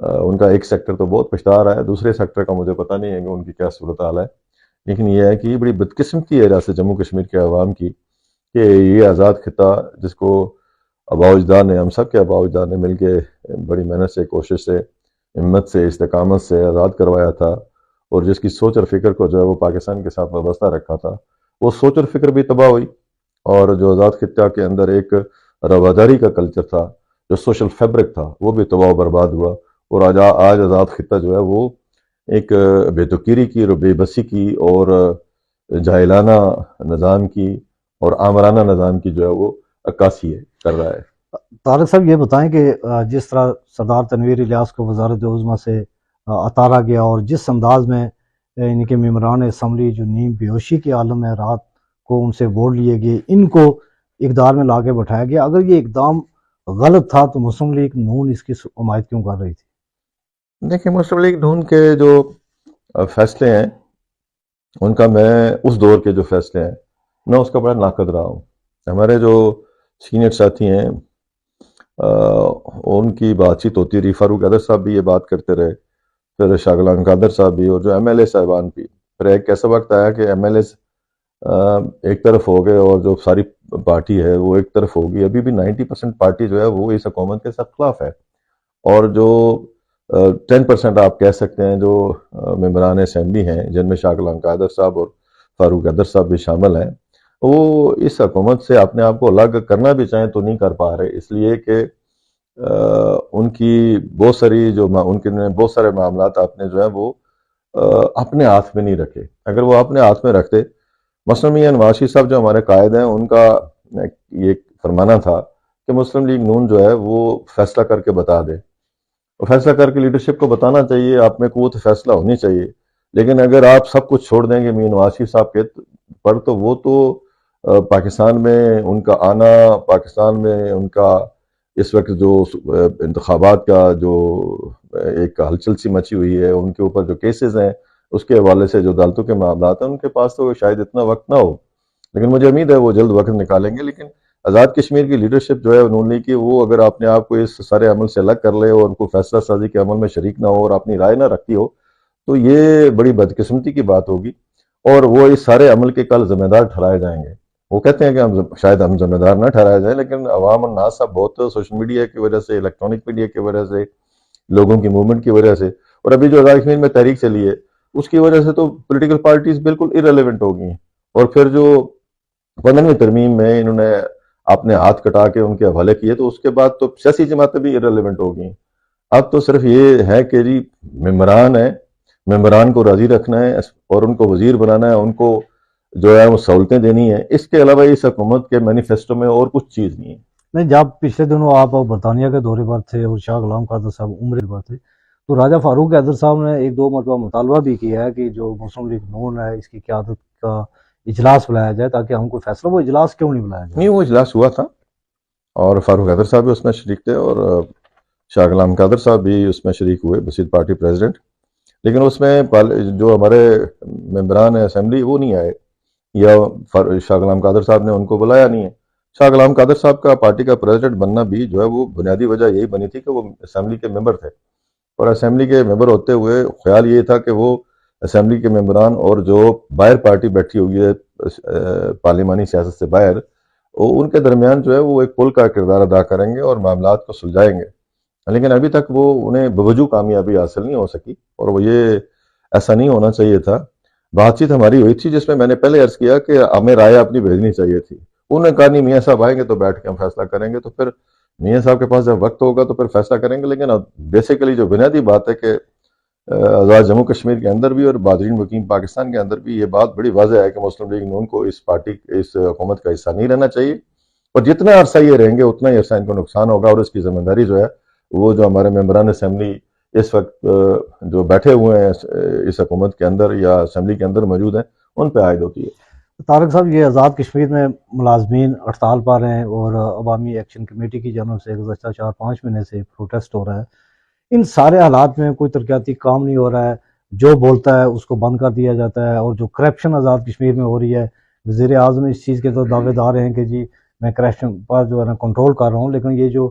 ان کا ایک سیکٹر تو بہت پچھتا رہا ہے, دوسرے سیکٹر کا مجھے پتہ نہیں ہے کہ ان کی کیا صورتحال ہے, لیکن یہ ہے کہ یہ بڑی بدقسمتی ہے ریاست جموں کشمیر کے عوام کی کہ یہ آزاد خطہ جس کو آباء و اجداد نے, ہم سب کے آباء و اجداد نے مل کے بڑی محنت سے, کوشش سے, ہمت سے, استقامت سے آزاد کروایا تھا, اور جس کی سوچ اور فکر کو جو ہے وہ پاکستان کے ساتھ وابستہ رکھا تھا, وہ سوچ اور فکر بھی تباہ ہوئی, اور جو آزاد خطہ کے اندر ایک رواداری کا کلچر تھا, جو سوشل فیبرک تھا, وہ بھی تباہ و برباد ہوا. اور آج آزاد خطہ جو ہے وہ ایک بے تکیری کی اور بے بسی کی اور جاہلانہ نظام کی اور آمرانہ نظام کی جو ہے وہ عکاسی کر رہا ہے. طارق صاحب یہ بتائیں کہ جس طرح سردار تنویر الیاس کو وزارت عظمیٰ سے اتارا گیا اور جس انداز میں ان کے ممبران اسمبلی جو نیم بیہوشی کے عالم میں رات کو ان سے ووٹ لیے گئے, ان کو اقتدار میں لا کے بٹھایا گیا, اگر یہ اقدام غلط تھا تو مسلم لیگ نون اس کی حمایت کیوں کر رہی تھی؟ دیکھیں, مسلم لیگ نون کے جو فیصلے ہیں ان کا, میں اس دور کے جو فیصلے ہیں میں اس کا بڑا ناقد رہا ہوں. ہمارے جو سینئر ساتھی ہیں ان کی بات چیت ہوتی رہی, فاروق حیدر صاحب بھی یہ بات کرتے رہے, پھر شاہ غلام قادر صاحب بھی, اور جو ایم ایل اے صاحبان بھی. پھر ایک ایسا وقت آیا کہ ایم ایل اے ایک طرف ہو گئے اور جو ساری پارٹی ہے وہ ایک طرف ہوگی. ابھی بھی 90% پارٹی جو ہے وہ اس حکومت کے ساتھ خلاف ہے, اور جو 10% آپ کہہ سکتے ہیں جو ممبران اسمبلی ہیں جن میں شاہ غلام قادر صاحب اور فاروق حیدر صاحب بھی شامل ہیں, وہ اس حکومت سے اپنے آپ کو الگ کرنا بھی چاہیں تو نہیں کر پا رہے, اس لیے کہ ان کی بہت ساری جو ان کے بہت سارے معاملات آپ نے جو ہے وہ اپنے ہاتھ میں نہیں رکھے. اگر وہ اپنے ہاتھ میں رکھتے, مثلاً میاں نواز شریف صاحب جو ہمارے قائد ہیں, ان کا یہ فرمانا تھا کہ مسلم لیگ نون جو ہے وہ فیصلہ کر کے بتا دے, اور فیصلہ کر کے لیڈرشپ کو بتانا چاہیے, آپ میں قوت فیصلہ ہونی چاہیے. لیکن اگر آپ سب کچھ چھوڑ دیں گے میاں نواز شریف صاحب کے پر, تو وہ تو پاکستان میں ان کا آنا, پاکستان میں ان کا اس وقت جو انتخابات کا جو ایک ہلچل سی مچی ہوئی ہے, ان کے اوپر جو کیسز ہیں اس کے حوالے سے جو عدالتوں کے معاملات ہیں, ان کے پاس تو شاید اتنا وقت نہ ہو, لیکن مجھے امید ہے وہ جلد وقت نکالیں گے. لیکن آزاد کشمیر کی لیڈرشپ جو ہے نون لیگ کی, وہ اگر اپنے آپ کو اس سارے عمل سے الگ کر لے اور ان کو فیصلہ سازی کے عمل میں شریک نہ ہو اور اپنی رائے نہ رکھتی ہو, تو یہ بڑی بدقسمتی کی بات ہوگی, اور وہ اس سارے عمل کے کل ذمہ دار ٹھہرائے جائیں گے. وہ کہتے ہیں کہ شاید ہم ذمہ دار نہ ٹھہرائے جائیں, لیکن عوام الناس صاحب بہت سوشل میڈیا کی وجہ سے, الیکٹرانک میڈیا کی وجہ سے, لوگوں کی موومنٹ کی وجہ سے, اور ابھی جو آزاد کشمیر میں تحریک چلی ہے اس کی وجہ سے تو پولیٹیکل پارٹیز بالکل ارریلیونٹ ہو گئی ہیں. اور پھر جو 15ویں ترمیم میں انہوں نے اپنے ہاتھ کٹا کے ان کے حوالے کیے, تو اس کے بعد تو سیاسی جماعتیں بھی ارریلیونٹ ہو گئی. اب تو صرف یہ ہے کہ جی ممبران ہیں, ممبران کو راضی رکھنا ہے اور ان کو وزیر بنانا ہے, ان کو جو ہے وہ سہولتیں دینی ہیں. اس کے علاوہ اس حکومت کے مینیفیسٹو میں اور کچھ چیز نہیں ہے. نہیں, جب پچھلے دنوں آپ برطانیہ کے دورے پر تھے اور شاہ غلام قادر صاحب عمرے پر تھے, تو راجہ فاروق حیدر صاحب نے ایک دو مرتبہ مطالبہ بھی کیا ہے کہ جو مسلم لیگ نون ہے اس کی قیادت کا اجلاس بلایا جائے تاکہ ہم کو فیصلہ. وہ اجلاس کیوں نہیں بلایا جائے؟ نہیں, وہ اجلاس ہوا تھا اور فاروق حیدر صاحب بھی اس میں شریک تھے, اور شاہ غلام قادر صاحب بھی اس میں شریک ہوئے, بسیط پارٹی پریزیڈنٹ. لیکن اس میں جو ہمارے ممبران اسمبلی وہ نہیں آئے, یا شاہ غلام قادر صاحب نے ان کو بلایا نہیں ہے. شاہ غلام قادر صاحب کا پارٹی کا پریزیڈنٹ بننا بھی جو ہے وہ بنیادی وجہ یہی بنی تھی کہ وہ اسمبلی کے ممبر تھے, اور اسمبلی کے ممبر ہوتے ہوئے خیال یہ تھا کہ وہ اسمبلی کے ممبران اور جو باہر پارٹی بیٹھی ہوئی ہے پارلیمانی سیاست سے باہر, ان کے درمیان جو ہے وہ ایک پل کا کردار ادا کریں گے اور معاملات کو سلجھائیں گے. لیکن ابھی تک وہ انہیں بوجو کامیابی حاصل نہیں ہو سکی, اور وہ یہ ایسا نہیں ہونا چاہیے تھا. بات چیت ہماری ہوئی تھی جس میں نے پہلے عرض کیا کہ ہمیں رائے اپنی بھیجنی چاہیے تھی. انہوں نے کہا نہیں, میاں صاحب آئیں گے تو بیٹھ کے ہم فیصلہ کریں گے. تو پھر میاں صاحب کے پاس جب وقت ہوگا تو پھر فیصلہ کریں گے. لیکن بیسیکلی جو بنیادی بات ہے کہ آزاد جموں کشمیر کے اندر بھی اور بادرین مقیم پاکستان کے اندر بھی یہ بات بڑی واضح ہے کہ مسلم لیگ نون کو اس حکومت کا حصہ نہیں رہنا چاہیے, اور جتنا عرصہ یہ رہیں گے اتنا ہی عرصہ ان کو نقصان ہوگا. اور اس کی ذمہ داری جو ہے وہ جو ہمارے ممبران اسمبلی اس وقت جو بیٹھے ہوئے ہیں اس حکومت کے اندر یا اسمبلی کے اندر موجود ہیں, ان پہ عائد ہوتی ہے. طارق صاحب, یہ آزاد کشمیر میں ملازمین ہڑتال پر ہیں اور عوامی ایکشن کمیٹی کی جانب سے گزشتہ 4-5 مہینے سے پروٹیسٹ ہو رہا ہے. ان سارے حالات میں کوئی ترقیاتی کام نہیں ہو رہا ہے, جو بولتا ہے اس کو بند کر دیا جاتا ہے, اور جو کرپشن آزاد کشمیر میں ہو رہی ہے, وزیر اعظم اس چیز کے تو دعوے دار ہیں کہ جی میں کرپشن پر جو ہے نا کنٹرول کر رہا ہوں, لیکن یہ جو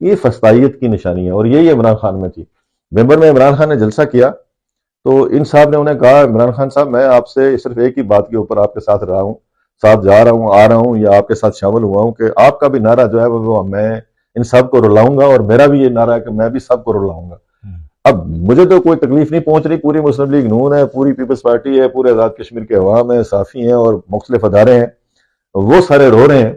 یہ فسطائیت کی نشانی ہے، اور یہی عمران خان میں تھی۔ ممبر میں عمران خان نے جلسہ کیا تو ان صاحب نے انہیں کہا عمران خان صاحب میں آپ سے صرف ایک ہی بات کے اوپر آپ کے ساتھ رہا ہوں، ساتھ جا رہا ہوں، آ رہا ہوں یا آپ کے ساتھ شامل ہوا ہوں کہ آپ کا بھی نعرہ جو ہے وہ میں ان سب کو رلاؤں گا، اور میرا بھی یہ نعرہ ہے کہ میں بھی سب کو رلاؤں گا۔ اب مجھے تو کوئی تکلیف نہیں پہنچ رہی، پوری مسلم لیگ نون ہے، پوری پیپلز پارٹی ہے، پورے آزاد کشمیر کے عوام ہیں، صحافی ہیں اور مختلف ادارے ہیں، وہ سارے رو رہے ہیں،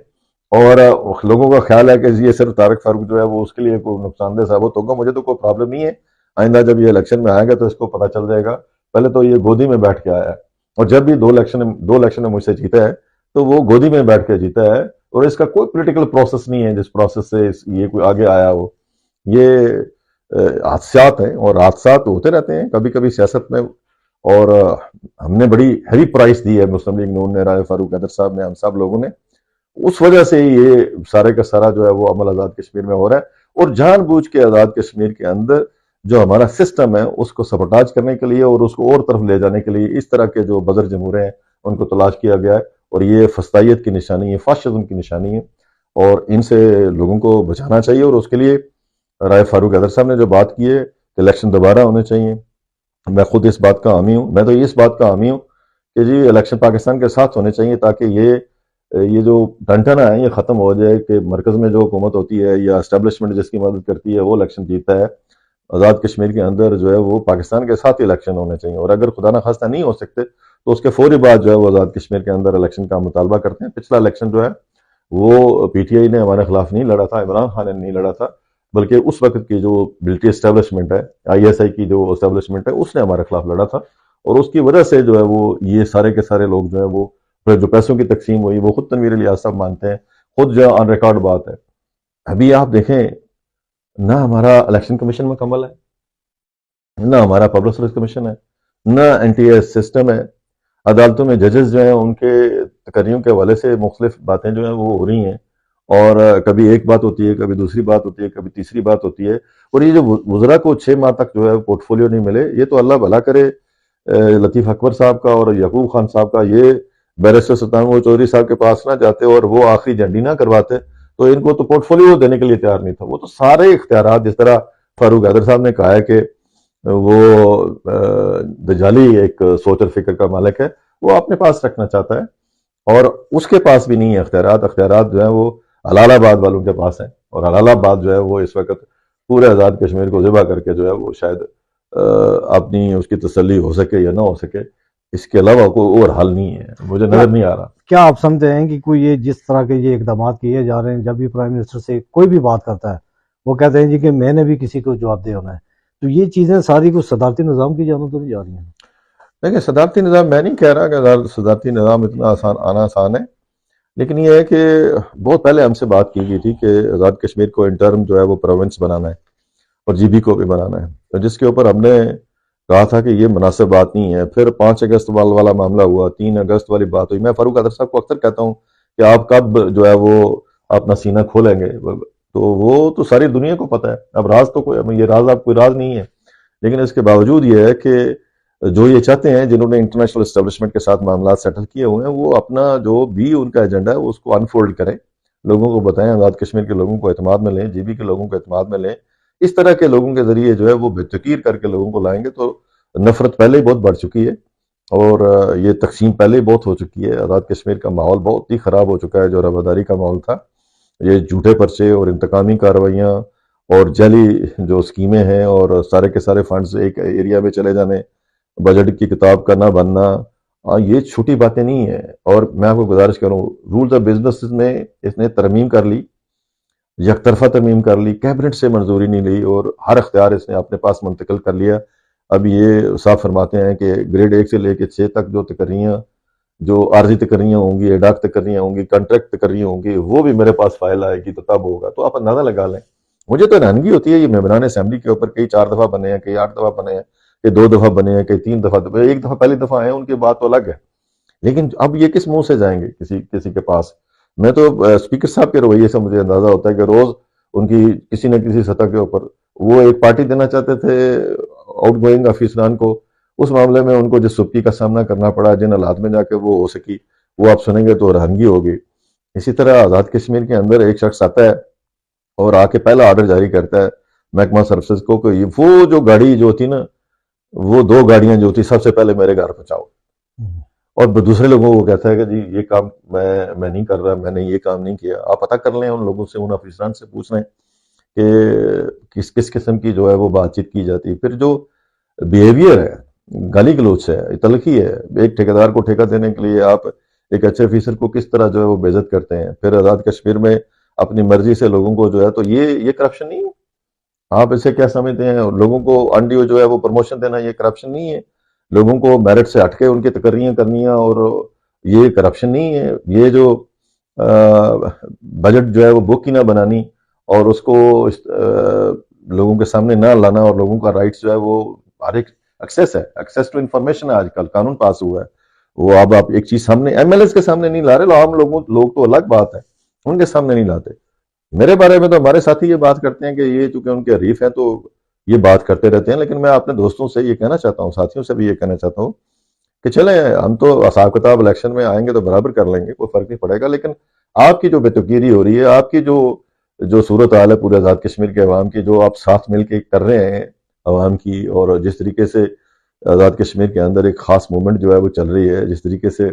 اور لوگوں کا خیال ہے کہ یہ صرف طارق فاروق جو ہے وہ اس کے لیے کوئی نقصان دہ ثابت ہوگا۔ مجھے تو کوئی پرابلم نہیں ہے، آئندہ جب یہ الیکشن میں آئے گا تو اس کو پتہ چل جائے گا۔ پہلے تو یہ گودی میں بیٹھ کے آیا ہے، اور جب بھی دو الیکشن میں مجھ سے جیتا ہے تو وہ گودی میں بیٹھ کے جیتا ہے، اور اس کا کوئی پولیٹیکل پروسیس نہیں ہے جس پروسیس سے یہ کوئی آگے آیا ہو۔ یہ حادثات ہیں، اور حادثات ہوتے رہتے ہیں کبھی کبھی سیاست میں، اور ہم نے بڑی ہیوی پرائس دی ہے، مسلم لیگ نون نے، راجہ فاروق حیدر صاحب نے، ہم سب لوگوں نے، اس وجہ سے یہ سارے کا سارا جو ہے وہ عمل آزاد کشمیر میں ہو رہا ہے، اور جان بوجھ کے آزاد کشمیر کے اندر جو ہمارا سسٹم ہے اس کو سبوٹاج کرنے کے لیے اور اس کو اور طرف لے جانے کے لیے اس طرح کے جو بزر جمہورے ہیں ان کو تلاش کیا گیا ہے، اور یہ فسطائیت کی نشانی ہے، فاشزم کی نشانی ہے، اور ان سے لوگوں کو بچانا چاہیے۔ اور اس کے لیے راجہ فاروق حیدر صاحب نے جو بات کی ہے کہ الیکشن دوبارہ ہونے چاہیے، میں خود اس بات کا حامی ہوں، میں تو اس بات کا حامی ہوں کہ جی الیکشن پاکستان کے ساتھ ہونے چاہیے، تاکہ یہ جو ٹنٹنا ہے یہ ختم ہو جائے کہ مرکز میں جو حکومت ہوتی ہے یا اسٹیبلشمنٹ جس کی مدد کرتی ہے وہ الیکشن جیتتا ہے۔ آزاد کشمیر کے اندر جو ہے وہ پاکستان کے ساتھ الیکشن ہونے چاہیے، اور اگر خدا نخواستہ نہیں ہو سکتے تو اس کے فوری بعد جو ہے وہ آزاد کشمیر کے اندر الیکشن کا مطالبہ کرتے ہیں۔ پچھلا الیکشن جو ہے وہ پی ٹی آئی نے ہمارے خلاف نہیں لڑا تھا، عمران خان نے نہیں لڑا تھا، بلکہ اس وقت کی جو ملٹری اسٹیبلشمنٹ ہے، آئی ایس آئی کی جو اسٹیبلشمنٹ ہے، اس نے ہمارے خلاف لڑا تھا، اور اس کی وجہ سے جو ہے وہ یہ سارے کے سارے لوگ جو ہے وہ جو پیسوں کی تقسیم ہوئی وہ خود تنویر الیاس صاحب مانتے ہیں، خود جو آن ریکارڈ بات ہے۔ ابھی آپ دیکھیں نہ ہمارا الیکشن کمیشن مکمل ہے، نہ ہمارا پبلک سروس کمیشن ہے، نہ این ٹی ایس سسٹم ہے، عدالتوں میں ججز جو ہیں ان کے تقرریوں کے حوالے سے مختلف باتیں جو ہیں وہ ہو رہی ہیں، اور کبھی ایک بات ہوتی ہے، کبھی دوسری بات ہوتی ہے، کبھی تیسری بات ہوتی ہے، اور یہ جو وزراء کو 6 ماہ تک جو ہے پورٹ فولیو نہیں ملے، یہ تو اللہ بھلا کرے لطیف اکبر صاحب کا اور یعقوب خان صاحب کا، یہ بیرسٹر سلطان چودھری صاحب کے پاس نہ جاتے اور وہ آخری جھنڈی نہ کرواتے تو ان کو تو پورٹ فولیو دینے کے لیے تیار نہیں تھا۔ وہ تو سارے اختیارات، جس طرح فاروق حیدر صاحب نے کہا ہے کہ وہ دجالی ایک سوچ اور فکر کا مالک ہے، وہ اپنے پاس رکھنا چاہتا ہے، اور اس کے پاس بھی نہیں ہے اختیارات جو ہیں وہ حلال آباد والوں کے پاس ہیں، اور حلال آباد جو ہے وہ اس وقت پورے آزاد کشمیر کو ذبح کر کے جو ہے وہ شاید اپنی اس کی تسلی ہو سکے یا نہ ہو سکے، اس کے علاوہ کوئی اور حل نہیں ہے، مجھے نظر نہیں آ رہا۔ کیا آپ سمجھتے ہیں کہ کوئی یہ جس طرح کے یہ اقدامات کیے جا رہے ہیں، جب بھی پرائم منسٹر سے کوئی بھی بات کرتا ہے وہ کہتے ہیں جی کہ میں نے بھی کسی کو جواب دے ہونا ہے، تو یہ چیزیں ساری کچھ صدارتی نظام کی جانب تو نہیں جا رہی ہیں؟ دیکھیں صدارتی نظام میں نہیں کہہ رہا کہ صدارتی نظام اتنا آنا آسان ہے، لیکن یہ ہے کہ بہت پہلے ہم سے بات کی گئی تھی کہ آزاد کشمیر کو انٹرم جو ہے وہ پروونس بنانا ہے اور جی بی کو بھی بنانا ہے، تو جس کے اوپر ہم نے کہا تھا کہ یہ مناسب بات نہیں ہے۔ پھر 5 اگست والا معاملہ ہوا، 3 اگست والی بات ہوئی۔ میں فاروق حیدر صاحب کو اکثر کہتا ہوں کہ آپ کب جو ہے وہ اپنا سینہ کھولیں گے، تو وہ تو ساری دنیا کو پتہ ہے، اب راز تو کوئی، یہ راز اب کوئی راز نہیں ہے، لیکن اس کے باوجود یہ ہے کہ جو یہ چاہتے ہیں جنہوں نے انٹرنیشنل اسٹیبلشمنٹ کے ساتھ معاملات سیٹل کیے ہوئے ہیں، وہ اپنا جو بھی ان کا ایجنڈا ہے اس کو انفولڈ کریں، لوگوں کو بتائیں، آزاد کشمیر کے لوگوں کو اعتماد میں لیں، جی بی کے لوگوں کو اعتماد میں لیں، اس طرح کے لوگوں کے ذریعے جو ہے وہ بے تقیر کر کے لوگوں کو لائیں گے تو نفرت پہلے ہی بہت بڑھ چکی ہے، اور یہ تقسیم پہلے ہی بہت ہو چکی ہے، آزاد کشمیر کا ماحول بہت ہی خراب ہو چکا ہے، جو رواداری کا ماحول تھا، یہ جھوٹے پرچے اور انتقامی کارروائیاں اور جعلی جو اسکیمیں ہیں اور سارے کے سارے فنڈز ایک ایریا میں چلے جانے، بجٹ کی کتاب کا نہ بننا، یہ چھوٹی باتیں نہیں ہیں۔ اور میں آپ کو گزارش کروں، رولز آف بزنس میں اس نے ترمیم کر لی، یک طرفہ ترمیم کر لی، کیبنٹ سے منظوری نہیں لی، اور ہر اختیار اس نے اپنے پاس منتقل کر لیا۔ اب یہ صاف فرماتے ہیں کہ گریڈ 1 سے لے کے 6 تک جو تقرریاں، جو عارضی تقرریاں ہوں گی، ایڈاک تقرریاں ہوں گی، کنٹریکٹ تقرریاں ہوں گی، وہ بھی میرے پاس فائل آئے گی تو تب ہوگا۔ تو آپ اندازہ لگا لیں، مجھے تو حیرانگی ہوتی ہے، یہ ممبران اسمبلی کے اوپر کئی 4 دفعہ بنے ہیں، کئی 8 دفعہ بنے ہیں، کئی 2 دفعہ بنے ہیں، کئی 3 دفعہ، ایک دفعہ پہلی دفعہ آئے ہیں، ان کی بات تو الگ ہے، لیکن اب یہ کس منہ سے جائیں گے کسی کے پاس؟ میں تو اسپیکر صاحب کے رویے سے مجھے اندازہ ہوتا ہے کہ روز ان کی کسی نہ کسی سطح کے اوپر وہ ایک پارٹی دینا چاہتے تھے آؤٹ گوئنگ افیسران کو، اس معاملے میں ان کو جس سبکی کا سامنا کرنا پڑا، جن حالات میں جا کے وہ ہو سکی، وہ آپ سنیں گے تو رہنگی ہوگی۔ اسی طرح آزاد کشمیر کے اندر ایک شخص آتا ہے اور آ کے پہلا آرڈر جاری کرتا ہے محکمہ سروسز کو کہ وہ جو گاڑی جو ہوتی نا، وہ 2 گاڑیاں جو ہوتی سب سے پہلے میرے گھر پہنچاؤ، اور دوسرے لوگوں کو کہتا ہے کہ جی یہ کام میں نہیں کر رہا، میں نے یہ کام نہیں کیا. آپ پتہ کر لیں ان لوگوں سے، ان افسران سے پوچھ لیں کہ کس قسم کی جو ہے وہ بات چیت کی جاتی ہے. پھر جو بیہیویئر ہے، گالی گلوچ ہے، تلخی ہے، ایک ٹھیکیدار کو ٹھیکہ دینے کے لیے آپ ایک اچھے آفیسر کو کس طرح جو ہے وہ بے عزت کرتے ہیں. پھر آزاد کشمیر میں اپنی مرضی سے لوگوں کو جو ہے، تو یہ کرپشن نہیں ہے؟ آپ اسے کیا سمجھتے ہیں؟ لوگوں کو انڈیو جو ہے وہ پروموشن دینا یہ کرپشن نہیں ہے؟ لوگوں کو میرٹ سے ہٹ کے ان کی تقرریاں کرنیاں اور یہ کرپشن نہیں ہے؟ یہ جو بجٹ جو ہے وہ بک ہی نہ بنانی اور اس کو لوگوں کے سامنے نہ لانا، اور لوگوں کا رائٹس جو ہے وہ ہر ایک ایکسیس ہے، ایکسیس ٹو انفارمیشن ہے. آج کل قانون پاس ہوا ہے، وہ اب آپ ایک چیز سامنے ایم ایل ایس کے سامنے نہیں لا رہے، عام لوگ تو الگ بات ہے، ان کے سامنے نہیں لاتے. میرے بارے میں تو ہمارے ساتھی یہ بات کرتے ہیں کہ یہ چونکہ ان کے حریف ہیں تو یہ بات کرتے رہتے ہیں. لیکن میں اپنے دوستوں سے یہ کہنا چاہتا ہوں، ساتھیوں سے بھی یہ کہنا چاہتا ہوں کہ چلیں ہم تو حساب کتاب الیکشن میں آئیں گے تو برابر کر لیں گے، کوئی فرق نہیں پڑے گا. لیکن آپ کی جو بے تکیری ہو رہی ہے، آپ کی جو صورت حال ہے پورے آزاد کشمیر کے عوام کی، جو آپ ساتھ مل کے کر رہے ہیں عوام کی، اور جس طریقے سے آزاد کشمیر کے اندر ایک خاص موومنٹ جو ہے وہ چل رہی ہے، جس طریقے سے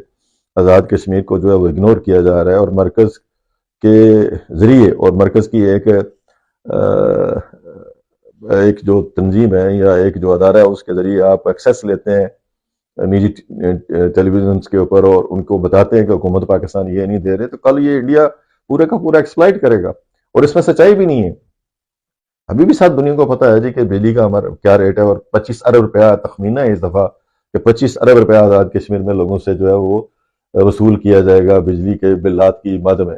آزاد کشمیر کو جو ہے وہ اگنور کیا جا رہا ہے، اور مرکز کے ذریعے اور مرکز کی ایک جو تنظیم ہے یا ایک جو ادارہ ہے اس کے ذریعے آپ ایکسیس لیتے ہیں نجی ٹیلی ویژنس کے اوپر اور ان کو بتاتے ہیں کہ حکومت پاکستان یہ نہیں دے رہے، تو کل یہ انڈیا پورے کا پورا ایکسپلائٹ کرے گا. اور اس میں سچائی بھی نہیں ہے. ابھی بھی ساتھ دنیا کو پتہ ہے جی کہ بجلی کا ہمارا کیا ریٹ ہے، اور 25 ارب روپیہ تخمینہ ہے اس دفعہ کہ 25 ارب روپیہ آزاد کشمیر میں لوگوں سے جو ہے وہ وصول کیا جائے گا بجلی کے بلات کی مد میں.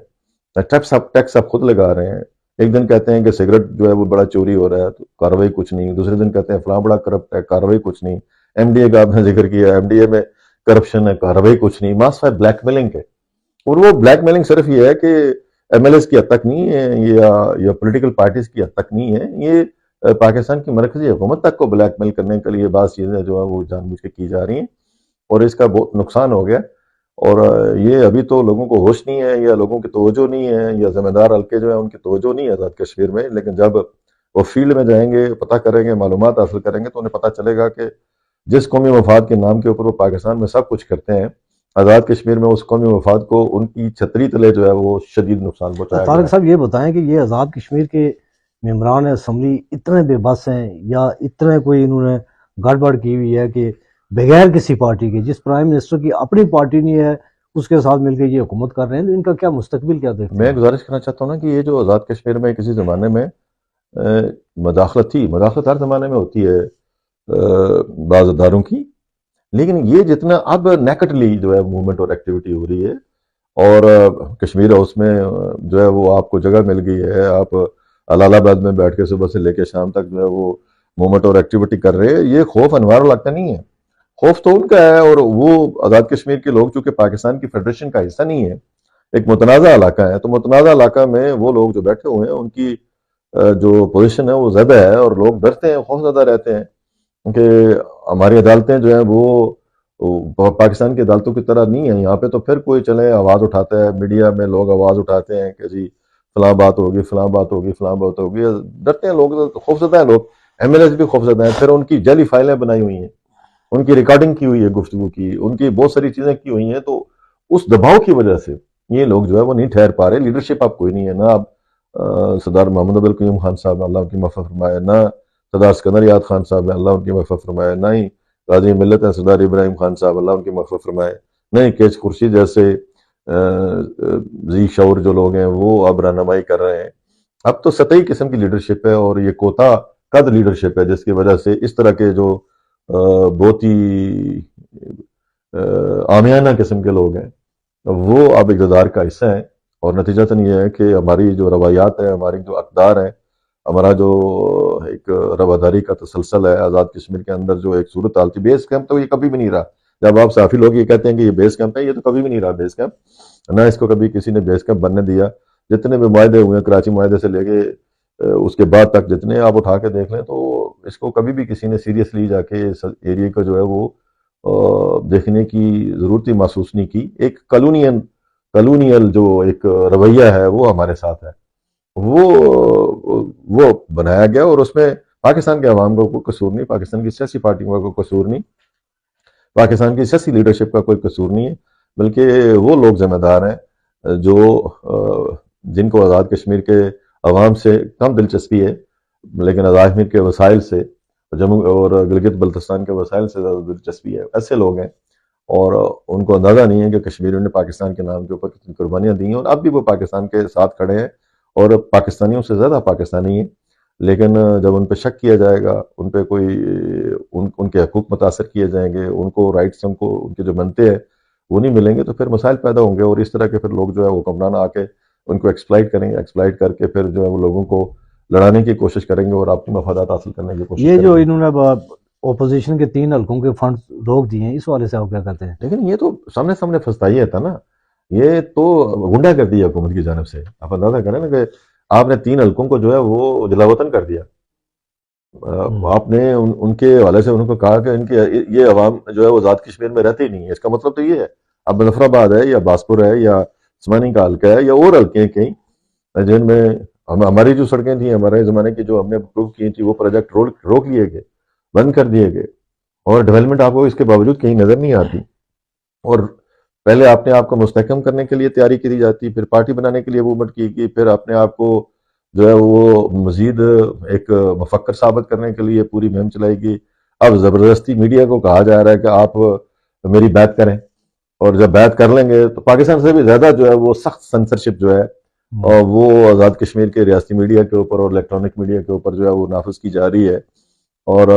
ٹیکس آپ خود لگا رہے ہیں. ایک دن کہتے ہیں کہ سگریٹ جو ہے وہ بڑا چوری ہو رہا ہے تو کارروائی کچھ نہیں، دوسرے دن کہتے ہیں فلاں بڑا کرپٹ ہے، کارروائی کچھ نہیں. ایم ڈی اے کا آپ نے ذکر کیا، ایم ڈی اے میں کرپشن ہے، کارروائی کچھ نہیں. ماسٹر بلیک میلنگ ہے، اور وہ بلیک میلنگ صرف یہ ہے کہ ایم ایل ایس کی حد تک نہیں ہے یا پولیٹیکل پارٹیز کی حد تک نہیں ہے، یہ پاکستان کی مرکزی حکومت تک کو بلیک میل کرنے کے لیے بعض چیزیں جو ہے وہ جان بوجھ کے کی جا رہی ہیں، اور اس کا بہت نقصان ہو گیا. اور یہ ابھی تو لوگوں کو ہوش نہیں ہے، یا لوگوں کی توجہ نہیں ہے، یا ذمہ دار حلقے جو ہیں ان کی توجہ نہیں ہے آزاد کشمیر میں. لیکن جب وہ فیلڈ میں جائیں گے، پتہ کریں گے، معلومات حاصل کریں گے، تو انہیں پتہ چلے گا کہ جس قومی مفاد کے نام کے اوپر وہ پاکستان میں سب کچھ کرتے ہیں، آزاد کشمیر میں اس قومی مفاد کو ان کی چھتری تلے جو ہے وہ شدید نقصان پہنچایا گیا. طارق صاحب یہ بتائیں کہ یہ آزاد کشمیر کے ممبران اسمبلی اتنے بے بس ہیں، یا اتنے کوئی انہوں نے گڑبڑ کی ہوئی ہے کہ بغیر کسی پارٹی کے، جس پرائم منسٹر کی اپنی پارٹی نہیں ہے اس کے ساتھ مل کے یہ حکومت کر رہے ہیں، ان کا کیا مستقبل کیا دیکھتے میں ہیں؟ گزارش کرنا چاہتا ہوں نا کہ یہ جو آزاد کشمیر میں کسی زمانے میں مداخلت تھی، مداخلت ہر زمانے میں ہوتی ہے بعض اداروں کی، لیکن یہ جتنا اب نیکٹلی جو ہے موومنٹ اور ایکٹیویٹی ہو رہی ہے، اور کشمیر ہاؤس میں جو ہے وہ آپ کو جگہ مل گئی ہے، آپ الہ آباد میں بیٹھ کے صبح سے لے کے شام تک جو ہے وہ موومنٹ اور ایکٹیویٹی کر رہے ہیں. یہ خوف انوار علاقہ نہیں ہے، خوف تو ان کا ہے. اور وہ آزاد کشمیر کے لوگ چونکہ پاکستان کی فیڈریشن کا حصہ نہیں ہے، ایک متنازع علاقہ ہے، تو متنازع علاقہ میں وہ لوگ جو بیٹھے ہوئے ہیں ان کی جو پوزیشن ہے وہ زیادہ ہے، اور لوگ ڈرتے ہیں، خوف زدہ رہتے ہیں کہ ہماری عدالتیں جو ہیں وہ پاکستان کی عدالتوں کی طرح نہیں ہیں. یہاں پہ تو پھر کوئی چلے آواز اٹھاتا ہے، میڈیا میں لوگ آواز اٹھاتے ہیں کہ جی فلاں بات ہوگی، فلاں بات ہوگی، فلاں بات ہوگی. ڈرتے ہیں لوگ، خوف زدہ ہیں لوگ. ایم ایل ایس بھی خوف زدہ ہیں. پھر ان کی جعلی فائلیں بنائی ہوئی ہیں، ان کی ریکارڈنگ کی ہوئی ہے گفتگو کی، ان کی بہت ساری چیزیں کی ہوئی ہیں. تو اس دباؤ کی وجہ سے یہ لوگ جو ہے وہ نہیں ٹھہر پا رہے. لیڈرشپ اب کوئی نہیں ہے، نہ اب سردار محمد عبدالقیوم خان صاحب اللہ ان کی مغفرت فرمائے، نہ سردار سکندر یاد خان صاحب اللہ ان کی مغفرت فرمائے، نہ ہی قاضی ملت ہے سردار ابراہیم خان صاحب اللہ ان کی مغفرت فرمائے، نہ ہی کیچ خورشید جیسے ذی شعور جو لوگ ہیں وہ اب رہنمائی کر رہے ہیں. اب تو سطحی قسم کی لیڈرشپ ہے، اور یہ کوتا قد لیڈرشپ ہے، جس کی وجہ سے اس طرح کے جو بہت ہی عامیانہ قسم کے لوگ ہیں وہ اب اقتدار کا حصہ ہیں. اور نتیجتاً یہ ہے کہ ہماری جو روایات ہیں، ہماری جو اقدار ہیں، ہمارا جو ایک رواداری کا تسلسل ہے آزاد کشمیر کے اندر، جو ایک صورت حال تھی. بیس کیمپ تو یہ کبھی بھی نہیں رہا. جب آپ صحافی لوگ یہ کہتے ہیں کہ یہ بیس کیمپ ہے، یہ تو کبھی بھی نہیں رہا بیس کیمپ، نہ اس کو کبھی کسی نے بیس کیمپ بننے دیا. جتنے بھی معاہدے ہوئے ہیں، کراچی معاہدے سے لے کے اس کے بعد تک جتنے آپ اٹھا کے دیکھ لیں، تو اس کو کبھی بھی کسی نے سیریسلی جا کے اس ایریے کا جو ہے وہ دیکھنے کی ضرورت ہی محسوس نہیں کی. ایک کالونیل جو ایک رویہ ہے وہ ہمارے ساتھ ہے، وہ بنایا گیا، اور اس میں پاکستان کے عوام کا کوئی قصور نہیں، پاکستان کی سیاسی پارٹیوں کا کوئی قصور نہیں، پاکستان کی سیاسی لیڈرشپ کا کوئی قصور نہیں ہے، بلکہ وہ لوگ ذمہ دار ہیں جو جن کو آزاد کشمیر کے عوام سے کم دلچسپی ہے، لیکن آزاد کشمیر کے وسائل سے، جموں اور گلگت بلتستان کے وسائل سے زیادہ دلچسپی ہے، ایسے لوگ ہیں، اور ان کو اندازہ نہیں ہے کہ کشمیریوں نے پاکستان کے نام کے اوپر کتنی قربانیاں دی ہیں، اور اب بھی وہ پاکستان کے ساتھ کھڑے ہیں، اور پاکستانیوں سے زیادہ پاکستانی ہیں، لیکن جب ان پہ شک کیا جائے گا، ان پہ کوئی ان کے حقوق متاثر کیے جائیں گے، ان کو رائٹس ان کے جو بنتے ہیں وہ نہیں ملیں گے، تو پھر مسائل پیدا ہوں گے، اور اس طرح کے پھر لوگ جو ہے وہ حکمران آ کے ان کو ایکسپلائٹ کریں گے، ایکسپلائٹ کر کے پھر جو ہے وہ لوگوں کو لڑانے کی کوشش کریں گے اور اپنی مفادات حاصل کرنے کی کوشش یہ کریں جو گے۔ انہوں نے اپوزیشن کے 3 حلقوں کے فنڈ روک دیے ہیں، اس والے سے آپ کیا کرتے ہیں؟ لیکن یہ تو سامنے پھنستا تھا نا، یہ تو غنڈہ کر دیا حکومت کی جانب سے، آپ اندازہ کریں نا کہ آپ نے 3 حلقوں کو جو ہے وہ جلاوطن کر دیا، آپ نے ان کے حوالے سے ان کو کہا کہ ان کے یہ عوام جو ہے وہ آزاد کشمیر میں رہتے ہی نہیں ہے، اس کا مطلب تو یہ ہے اب مظفر آباد ہے یا باسپور ہے یا سمانی کا حلقہ ہے یا اور حلقے ہیں کہیں جن میں ہماری جو سڑکیں تھیں ہمارے زمانے کی جو ہم نے اپروو کی تھی وہ پروجیکٹ روک لیے گئے، بند کر دیے گئے، اور ڈیولپمنٹ آپ کو اس کے باوجود کہیں نظر نہیں آتی، اور پہلے اپنے آپ کو مستحکم کرنے کے لیے تیاری کی جاتی، پھر پارٹی بنانے کے لیے موومنٹ کی گئی، پھر اپنے آپ کو جو ہے وہ مزید ایک مفکر ثابت کرنے کے لیے پوری مہم چلائی گئی۔ اب زبردستی میڈیا کو کہا جا رہا ہے کہ آپ میری بات کریں، اور جب بات کر لیں گے تو پاکستان سے بھی زیادہ جو ہے وہ سخت سنسرشپ جو ہے اور وہ آزاد کشمیر کے ریاستی میڈیا کے اوپر اور الیکٹرانک میڈیا کے اوپر جو ہے وہ نافذ کی جا رہی ہے، اور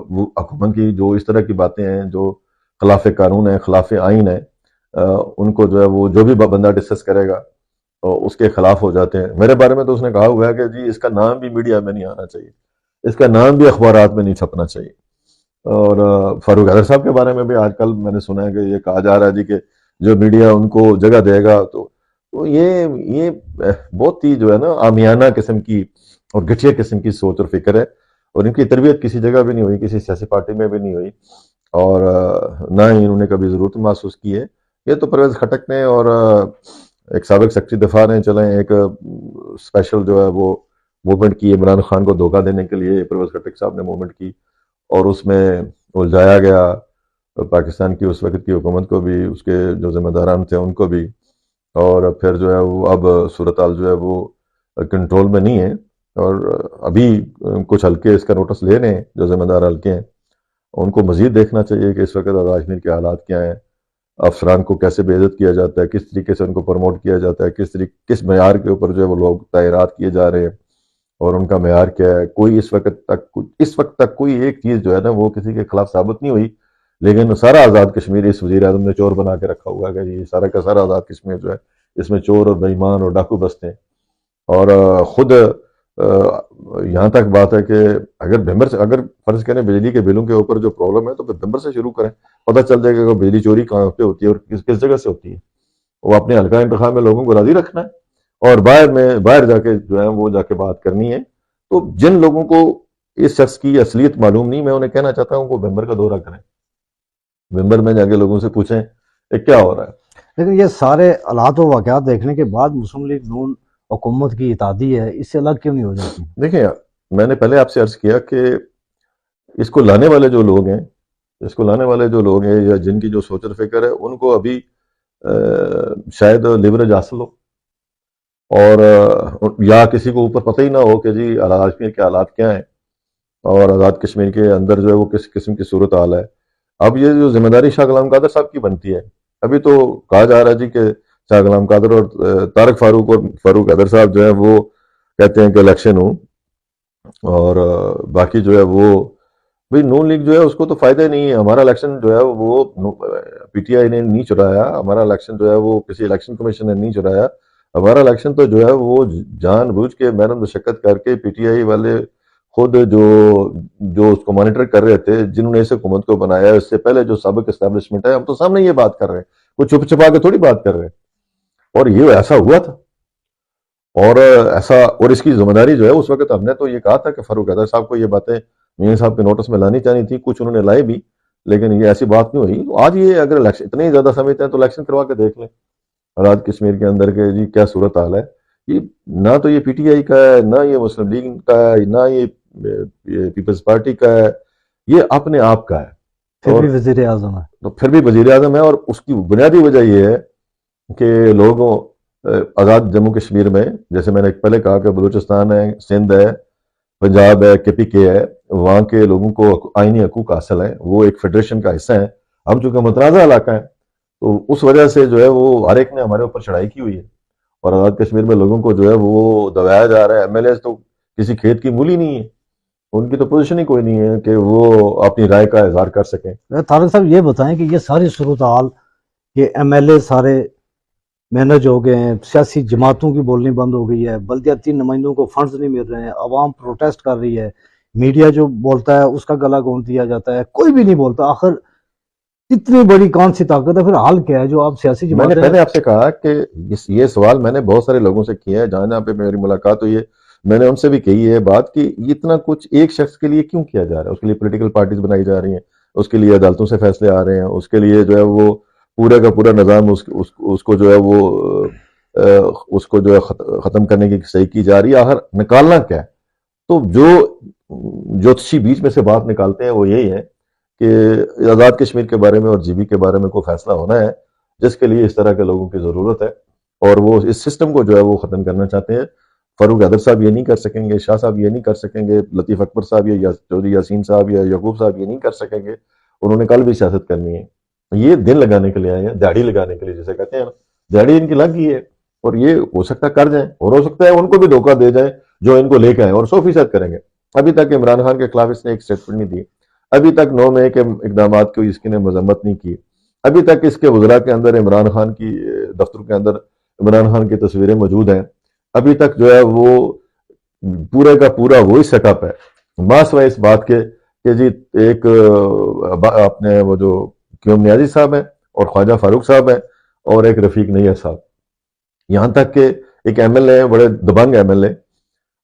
وہ حکومت کی جو اس طرح کی باتیں ہیں جو خلاف قانون ہے، خلاف آئین ہے، ان کو جو ہے وہ جو بھی بندہ ڈسکس کرے گا اس کے خلاف ہو جاتے ہیں۔ میرے بارے میں تو اس نے کہا ہوا ہے کہ جی اس کا نام بھی میڈیا میں نہیں آنا چاہیے، اس کا نام بھی اخبارات میں نہیں چھپنا چاہیے، اور فاروق حیدر صاحب کے بارے میں بھی آج کل میں نے سنا ہے کہ یہ کہا جا رہا ہے جی کہ جو میڈیا ان کو جگہ دے گا تو یہ بہت ہی جو ہے نا عامیانہ قسم کی اور گھٹیا قسم کی سوچ اور فکر ہے، اور ان کی تربیت کسی جگہ بھی نہیں ہوئی، کسی سیاسی پارٹی میں بھی نہیں ہوئی، اور نہ ہی انہوں نے کبھی ضرورت محسوس کی ہے۔ یہ تو پرویز خٹک نے اور ایک سابق سیکرٹری دفاع نے چلیں ایک اسپیشل جو ہے وہ موومنٹ کی، عمران خان کو دھوکہ دینے کے لیے پرویز خٹک صاحب نے موومنٹ کی، اور اس میں الجھایا گیا پاکستان کی اس وقت کی حکومت کو بھی، اس کے جو ذمہ داران تھے ان کو بھی، اور پھر جو ہے وہ اب صورتحال جو ہے وہ کنٹرول میں نہیں ہے، اور ابھی کچھ حلقے اس کا نوٹس لے رہے ہیں جو ذمہ دار حلقے ہیں، ان کو مزید دیکھنا چاہیے کہ اس وقت آزاد کشمیر کے حالات کیا ہیں، افسران کو کیسے بے عزت کیا جاتا ہے، کس طریقے سے ان کو پروموٹ کیا جاتا ہے، کس معیار کے اوپر جو ہے وہ لوگ تعینات کیے جا رہے ہیں، اور ان کا معیار کیا ہے۔ کوئی اس وقت تک کوئی ایک چیز جو ہے نا وہ کسی کے خلاف ثابت نہیں ہوئی، لیکن سارا آزاد کشمیر اس وزیر اعظم نے چور بنا کے رکھا ہوا ہے کہ یہ سارا کا سارا آزاد کشمیر جو ہے اس میں چور اور بے ایمان اور ڈاکو بستے ہیں، اور خود یہاں تک بات ہے کہ اگر فرض کریں بجلی کے بلوں کے اوپر جو پرابلم ہے تو پھر بھمبر سے شروع کریں، پتہ چل جائے گا کہ بجلی چوری کہاں پہ ہوتی ہے اور کس جگہ سے ہوتی ہے۔ وہ اپنے حلقہ انتخاب میں لوگوں کو راضی رکھنا ہے، اور باہر جا کے جو ہے وہ جا کے بات کرنی ہے۔ تو جن لوگوں کو اس شخص کی اصلیت معلوم نہیں، میں انہیں کہنا چاہتا ہوں کہ بھمبر کا دورہ کریں، بھمبر میں جا کے لوگوں سے پوچھیں کہ کیا ہو رہا ہے۔ لیکن یہ سارے حالات و واقعات دیکھنے کے بعد مسلم لیگ نون حکومت کی اتحادی ہے، اس سے الگ کیوں نہیں ہو جاتی؟ دیکھیں، میں نے پہلے آپ سے عرض کیا کہ اس کو لانے والے جو لوگ ہیں یا جن کی جو سوچ اور فکر ہے ان کو ابھی شاید لیوریج حاصل ہو، اور یا کسی کو اوپر پتہ ہی نہ ہو کہ جی آزاد کشمیر کے حالات کیا ہیں، اور آزاد کشمیر کے اندر جو ہے وہ کس قسم کی صورت حال ہے۔ اب یہ جو ذمہ داری شاہ غلام قادر صاحب کی بنتی ہے، ابھی تو کہا جا رہا ہے جی کہ شاہ غلام قادر اور طارق فاروق اور فاروق حیدر صاحب جو ہے وہ کہتے ہیں کہ الیکشن ہو، اور باقی جو ہے وہ بھئی نون لیگ جو ہے اس کو تو فائدہ ہی نہیں ہے۔ ہمارا الیکشن جو ہے وہ پی ٹی آئی نے نہیں چرایا، ہمارا الیکشن جو ہے وہ کسی الیکشن کمیشن نے نہیں چرایا، ہمارا الیکشن تو جو ہے وہ جان بوجھ کے محنت مشقت کر کے پی ٹی آئی والے خود جو اس کو مانیٹر کر رہے تھے، جنہوں نے اس حکومت کو بنایا، اس سے پہلے جو سابق اسٹیبلشمنٹ ہے، ہم تو سامنے یہ بات کر رہے ہیں، کوئی چھپ چھپا کے تھوڑی بات کر رہے ہیں، اور یہ ایسا ہوا تھا، اور اس کی ذمہ داری جو ہے اس وقت ہم نے تو یہ کہا تھا کہ فاروق حیدر صاحب کو یہ باتیں میاں صاحب کے نوٹس میں لانی چاہیے تھی، کچھ انہوں نے لائے بھی، لیکن یہ ایسی بات نہیں ہوئی۔ تو آج یہ اگر الیکشن اتنے ہی زیادہ سمجھتے ہیں تو الیکشن کروا کے دیکھ لیں آزاد کشمیر کے اندر کے جی کیا صورت حال ہے۔ یہ نہ تو یہ پی ٹی آئی کا ہے، نہ یہ مسلم لیگ کا ہے، نہ یہ پیپلز پارٹی کا ہے، یہ اپنے آپ کا ہے، پھر اور بھی وزیر اعظم ہے. تو پھر بھی وزیر اعظم ہے. اور اس کی بنیادی وجہ یہ ہے کہ لوگوں آزاد جموں کشمیر میں، جیسے میں نے پہلے کہا کہ بلوچستان ہے، سندھ ہے، پنجاب ہے، کے پی کے ہے، وہاں کے لوگوں کو آئینی حقوق حاصل ہیں، وہ ایک فیڈریشن کا حصہ ہیں. ہم چونکہ متنازع علاقہ ہے تو اس وجہ سے جو ہے وہ ہر ایک نے ہمارے اوپر چڑھائی کی ہوئی ہے، اور آزاد کشمیر میں لوگوں کو جو ہے وہ دبایا جا رہا ہے. ایم ایل اے تو کسی کھیت کی مولی نہیں ہے، ان کی تو پوزیشن ہی کوئی نہیں ہے کہ وہ اپنی رائے کا اظہار کر سکیں. طارق صاحب یہ بتائیں کہ یہ ساری صورتحال، یہ ایم ایل اے سارے مینج ہو گئے ہیں، سیاسی جماعتوں کی بولنی بند ہو گئی ہے، بلدیاتی نمائندوں کو فنڈز نہیں مل رہے ہیں، عوام پروٹیسٹ کر رہی ہے، میڈیا جو بولتا ہے اس کا گلا گونٹ دیا جاتا ہے، کوئی بھی نہیں بولتا. آخر اتنی بڑی کون سی طاقت ہے؟ پھر حل کیا ہے جو آپ سیاسی میں نے جماعتیں پہلے آپ سے کہا کہ یہ سوال میں نے بہت سارے لوگوں سے کیا ہے، جہاں جہاں پہ میری ملاقات ہوئی ہے میں نے ان سے بھی کہی ہے بات کہ اتنا کچھ ایک شخص کے لیے کیوں کیا جا رہا ہے. اس کے لیے پولیٹیکل پارٹیز بنائی جا رہی ہیں، اس کے لیے عدالتوں سے فیصلے آ رہے ہیں، اس کے لیے جو ہے وہ پورا کا پورا نظام اس کو جو ہے وہ اس کو جو ہے ختم کرنے کی صحیح کی جا رہی ہے. آخر نکالنا کیا ہے؟ تو جو جوتشی بیچ میں سے بات نکالتے ہیں وہ یہی ہے کہ آزاد کشمیر کے بارے میں اور جی بی کے بارے میں کوئی فیصلہ ہونا ہے جس کے لیے اس طرح کے لوگوں کی ضرورت ہے، اور وہ اس سسٹم کو جو ہے وہ ختم کرنا چاہتے ہیں. فاروق حیدر صاحب یہ نہیں کر سکیں گے، شاہ صاحب یہ نہیں کر سکیں گے، لطیف اکبر صاحب یا چودھری یاسین صاحب یا یعقوب صاحب یہ نہیں کر سکیں گے. انہوں نے کل بھی سیاست کرنی ہے، یہ دن لگانے کے لیے آئے ہیں، دہاڑی لگانے کے لیے جسے کہتے ہیں نا، دہاڑی ان کی لگ گئی ہے، اور یہ ہو سکتا ہے کر جائیں، اور ہو سکتا ہے ان کو بھی دھوکہ دے جائیں جو ان کو لے کے آئے، اور 100% کریں گے. ابھی تک عمران خان کے خلاف اس نے ایک اسٹیٹمنٹ نہیں دی، ابھی تک 9 مئی کے اقدامات کو اس کی نے مذمت نہیں کی، ابھی تک اس کے وزراء کے اندر عمران خان کی دفتر کے اندر عمران خان کی تصویریں موجود ہیں، ابھی تک جو ہے وہ پورے کا پورا وہی سیٹ اپ ہے. ماں سوائے اس بات کے کہ جی ایک اپنے وہ جو قیوم نیازی صاحب ہیں اور خواجہ فاروق صاحب ہیں اور ایک رفیق نیر صاحب، یہاں تک کہ ایک ایم ایل اے، بڑے دبنگ ایم ایل اے،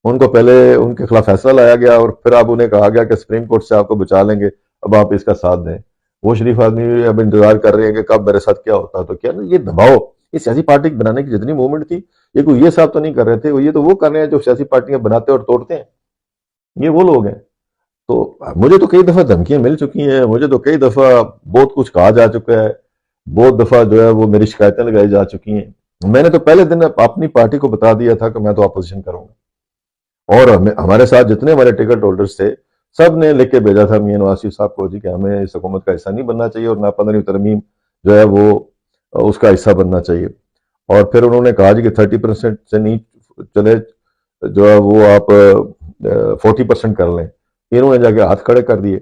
ان کو پہلے ان کے خلاف فیصلہ لایا گیا اور پھر اب انہیں کہا گیا کہ سپریم کورٹ سے آپ کو بچا لیں گے، اب آپ اس کا ساتھ دیں. وہ شریف آدمی اب انتظار کر رہے ہیں کہ کب میرے ساتھ کیا ہوتا ہے. تو کیا یہ دباؤ، یہ سیاسی پارٹی بنانے کی جتنی موومنٹ تھی، یہ کوئی یہ صاحب تو نہیں کر رہے تھے، یہ تو وہ کر رہے ہیں جو سیاسی پارٹیاں بناتے اور توڑتے ہیں، یہ وہ لوگ ہیں. تو مجھے تو کئی دفعہ دھمکیاں مل چکی ہیں، مجھے تو کئی دفعہ بہت کچھ کہا جا چکا ہے، بہت دفعہ جو ہے وہ میری شکایتیں لگائی جا چکی ہیں. میں نے تو پہلے دن اپنی پارٹی کو بتا دیا تھا کہ میں تو اپوزیشن کروں گا، اور ہمارے ساتھ جتنے ہمارے ٹکٹ ہولڈرز تھے سب نے لکھ کے بھیجا تھا میاں نواز شریف صاحب کو جی کہ ہمیں اس حکومت کا حصہ نہیں بننا چاہیے اور نہ 15ویں ترمیم جو ہے وہ اس کا حصہ بننا چاہیے. اور پھر انہوں نے کہا جی کہ 30% سے نہیں چلے، جو ہے وہ آپ 40% کر لیں. انہوں نے جا کے ہاتھ کھڑے کر دیے.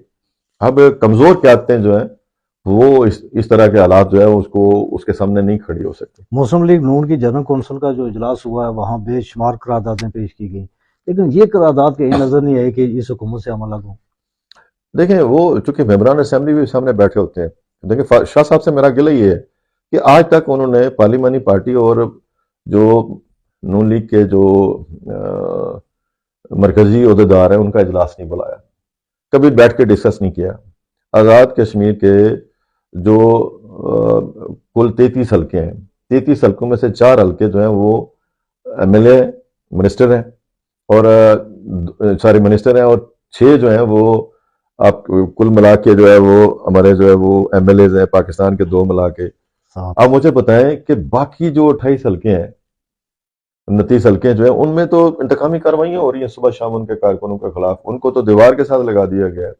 اب کمزور قیادتیں جو ہیں وہ اس طرح کے حالات جو ہے اس کے سامنے نہیں کھڑی ہو سکتی. مسلم لیگ نون کی جنرل کونسل کا جو اجلاس ہوا ہے وہاں بے شمار قراردادیں پیش کی گئیں، لیکن یہ قرارداد کہیں نظر نہیں آئی کہ اس حکومت سے عمل لگوں. دیکھیں وہ چونکہ ممبران اسمبلی بھی سامنے بیٹھے ہوتے ہیں. دیکھیں شاہ صاحب سے میرا گلہ یہ ہے کہ آج تک انہوں نے پارلیمانی پارٹی اور جو نون لیگ کے جو مرکزی عہدیدار ہیں ان کا اجلاس نہیں بلایا، کبھی بیٹھ کے ڈسکس نہیں کیا. آزاد کشمیر کے جو کل 33 حلقے ہیں، 33 حلقوں میں سے 4 حلقے جو ہیں وہ ایم ایل اے منسٹر ہیں اور سارے منسٹر ہیں، اور 6 جو ہیں وہ آپ کل ملا کے جو ہے وہ ہمارے جو ہے وہ ایم ایل ایز ہیں پاکستان کے 2 ملا کے. آپ مجھے بتائیں کہ باقی جو 28 حلقے ہیں، 29 حلقے جو ہیں ان میں تو انتقامی کارروائیاں ہو رہی ہیں صبح شام ان کے کارکنوں کے خلاف، ان کو تو دیوار کے ساتھ لگا دیا گیا ہے،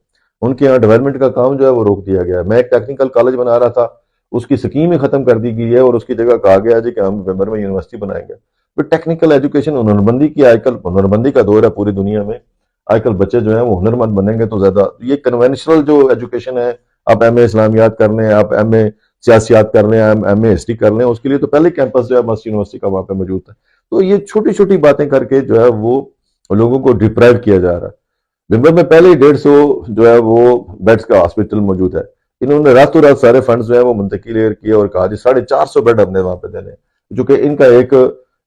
ان کے یہاں ڈیولپمنٹ کا کام جو ہے وہ روک دیا گیا ہے. میں ایک ٹیکنیکل کالج بنا رہا تھا، اس کی سکیم ہی ختم کر دی گئی ہے اور اس کی جگہ کہا گیا جی کہ ہم نومبر میں یونیورسٹی بنائیں گے. پھر ٹیکنیکل ایجوکیشن ہنر بندی کی، آج کل ہنر بندی کا دور ہے پوری دنیا میں، آج کل بچے جو ہیں وہ ہنر مند بنیں گے تو زیادہ. یہ کنونشنل جو ایجوکیشن ہے، آپ ایم اے اسلامیات کر لیں، آپ ایم اے سیاسیات کر لیں، ایم اے ہسٹری کر لیں، اس کے لیے تو پہلے کیمپس جو ہے مسجد یونیورسٹی کا وہاں پہ موجود ہے. تو یہ چھوٹی چھوٹی باتیں کر کے جو ہے وہ لوگوں کو ڈپرائیو کیا جا رہا ہے. دن میں پہلے ہی 150 جو ہے وہ بیڈز کا ہاسپٹل موجود ہے، انہوں نے راتوں رات سارے فنڈز جو ہے وہ منتقل کیے اور کہا جی 450 بیڈ ہم نے وہاں پہ دینے، جو کہ ان کا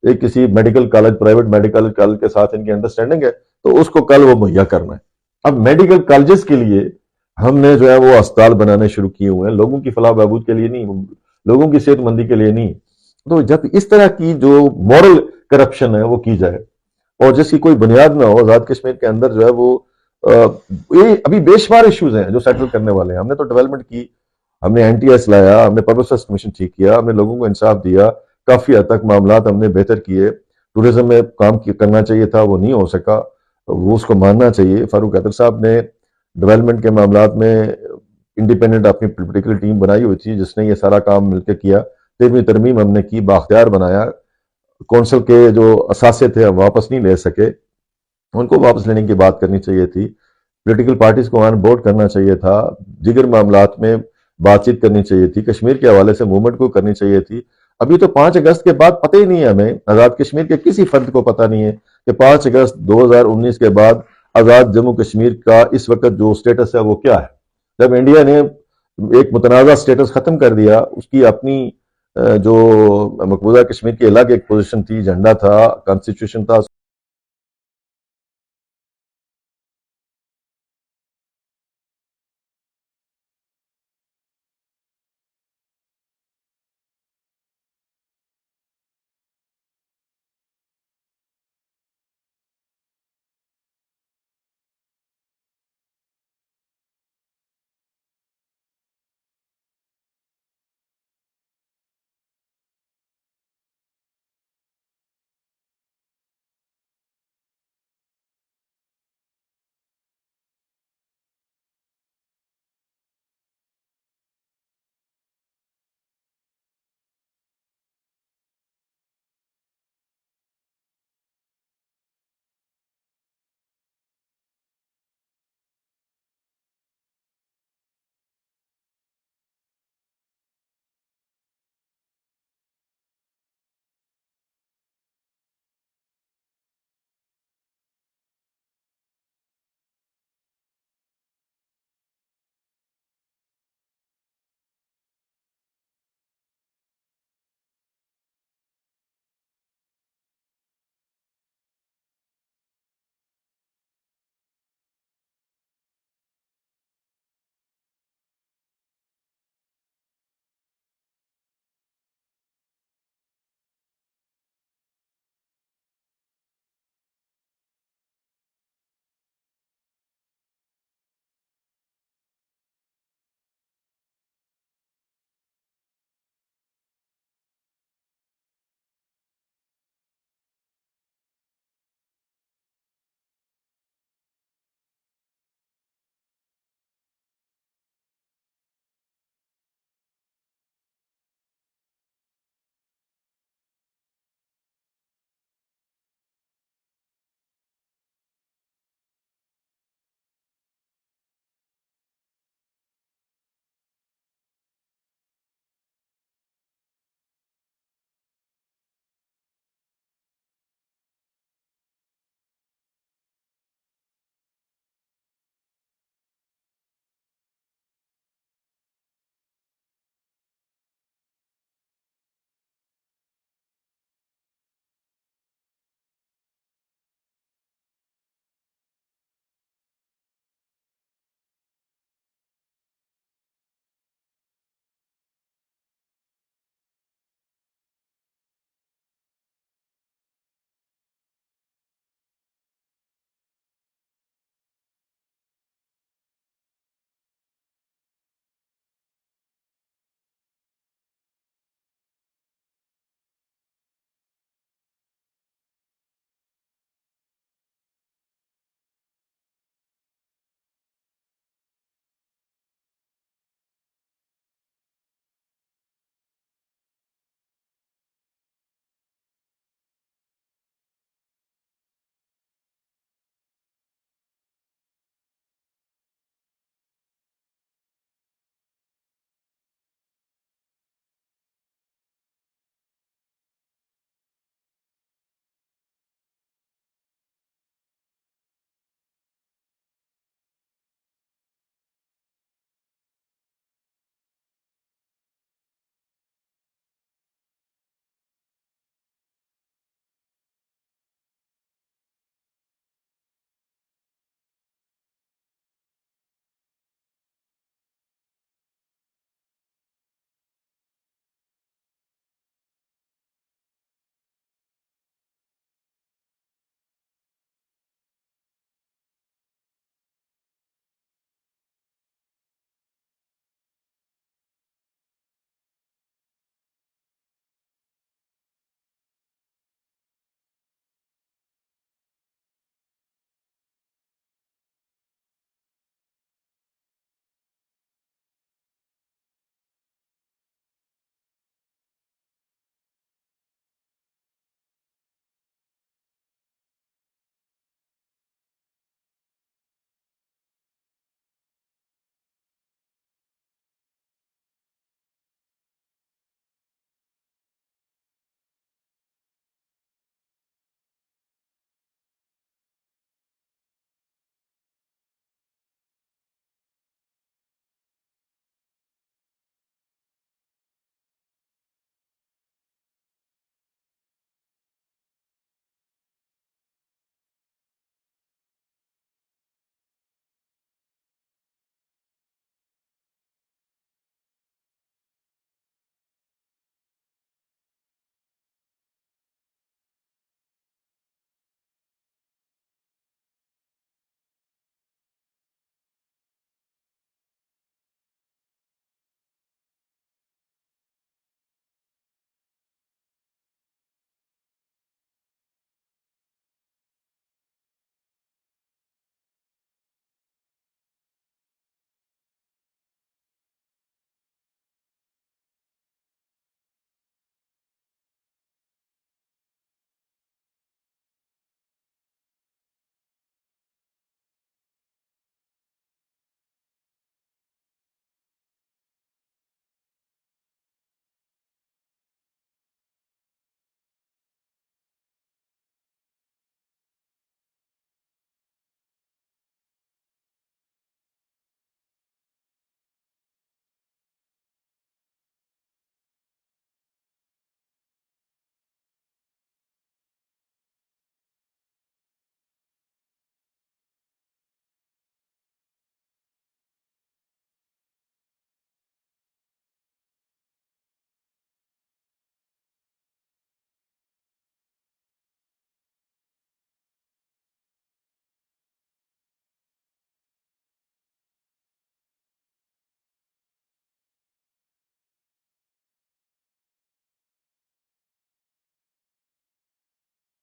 ایک کسی medical college, private medical college کے ساتھ ان کی انڈرسٹینڈنگ ہے، تو اس کو کل وہ مہیا کرنا ہے. اب میڈیکل کالجز کے لیے ہم نے جو ہے وہ اسپتال بنانے شروع کیے ہوئے ہیں، لوگوں کی فلاح بہبود کے لیے نہیں، لوگوں کی صحت مندی کے لیے نہیں. تو جب اس طرح کی جو مورل کرپشن ہے وہ کی جائے اور جس کی کوئی بنیاد نہ ہو. آزاد کشمیر کے اندر جو ہے وہ یہ ابھی بے شمار ایشوز ہیں جو سیٹل کرنے والے ہیں. ہم نے تو ڈیولپمنٹ کی, ہم نے این ٹی ایس لایا, ہم نے پبلک سروس کمیشن ٹھیک کیا, ہم نے لوگوں کو انصاف دیا, کافی حد تک معاملات ہم نے بہتر کیے. ٹورزم میں کام کرنا چاہیے تھا, وہ نہیں ہو سکا, وہ اس کو ماننا چاہیے. فاروق حیدر صاحب نے ڈیولپمنٹ کے معاملات میں انڈیپینڈنٹ اپنی پولیٹیکل ٹیم بنائی ہوئی تھی جس نے یہ سارا کام مل کے کیا. 13ویں ترمیم ہم نے کی, بااختیار بنایا. کونسل کے جو اثاثے تھے ہم واپس نہیں لے سکے, ان کو واپس لینے کی بات کرنی چاہیے تھی. پولیٹیکل پارٹیز کو آن بورڈ کرنا چاہیے تھا, دیگر معاملات میں بات چیت کرنی چاہیے تھی, کشمیر کے حوالے سے موومنٹ کو کرنی چاہیے تھی. ابھی تو 5 اگست کے بعد پتہ ہی نہیں ہے ہمیں, آزاد کشمیر کے کسی فرد کو پتہ نہیں ہے کہ 5 اگست 2019 کے بعد آزاد جموں کشمیر کا اس وقت جو سٹیٹس ہے وہ کیا ہے. جب انڈیا نے ایک متنازع سٹیٹس ختم کر دیا, اس کی اپنی جو مقبوضہ کشمیر کی الگ ایک پوزیشن تھی, جھنڈا تھا, کانسٹیٹیوشن تھا,